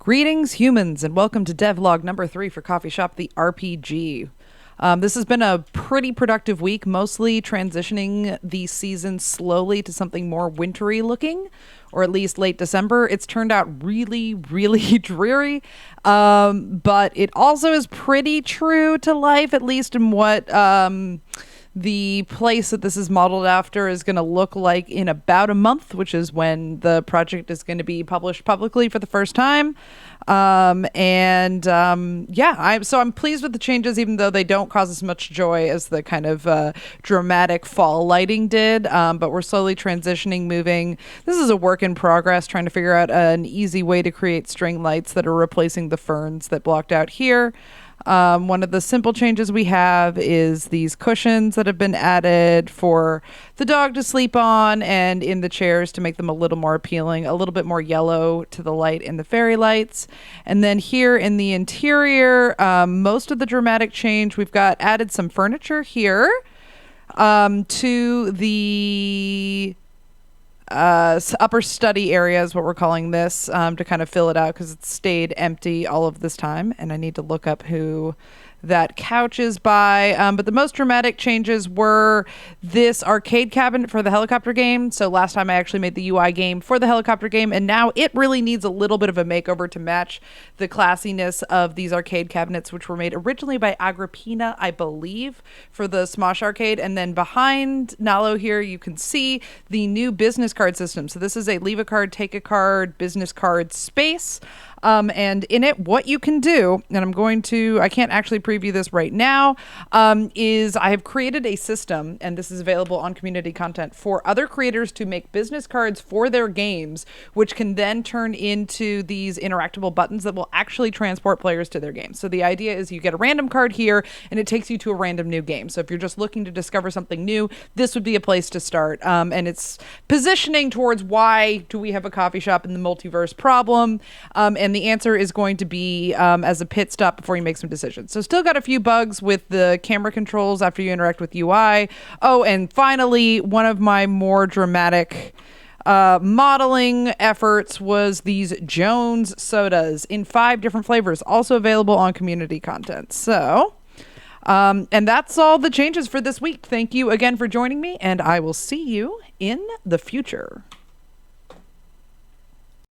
Greetings, humans, and welcome to Devlog number 3 for Coffee Shop the RPG. This has been a pretty productive week, mostly transitioning the season slowly to something more wintry looking, or at least late December. It's turned out really, really dreary, but it also is pretty true to life, at least in what the place that this is modeled after is going to look like in about a month, which is when the project is going to be published publicly for the first time. I'm pleased with the changes, even though they don't cause as much joy as the kind of dramatic fall lighting did. But we're slowly transitioning, moving. This is a work in progress, trying to figure out an easy way to create string lights that are replacing the ferns that blocked out here. One of the simple changes we have is these cushions that have been added for the dog to sleep on and in the chairs to make them a little more appealing, a little bit more yellow to the light in the fairy lights. And then here in the interior, most of the dramatic change, we've got added some furniture here to the upper study area is what we're calling this, to kind of fill it out because it's stayed empty all of this time, and I need to look up who that couch is by. But the most dramatic changes were this arcade cabinet for the helicopter game. So last time I actually made the UI game for the helicopter game, and now it really needs a little bit of a makeover to match the classiness of these arcade cabinets, which were made originally by Agrippina, I believe, for the Smosh arcade. And then behind Nalo here, you can see the new business card system. So this is a leave a card, take a card, business card space. And in it, what you can do, and I can't actually preview this right now, is I have created a system, and this is available on community content, for other creators to make business cards for their games, which can then turn into these interactable buttons that will actually transport players to their games. So the idea is you get a random card here, and it takes you to a random new game. So if you're just looking to discover something new, this would be a place to start. And it's positioning towards why do we have a coffee shop in the multiverse problem, and the answer is going to be as a pit stop before you make some decisions. So still got a few bugs with the camera controls after you interact with UI. Oh, and finally, one of my more dramatic modeling efforts was these Jones sodas in 5 different flavors, also available on community content. So, and that's all the changes for this week. Thank you again for joining me, and I will see you in the future.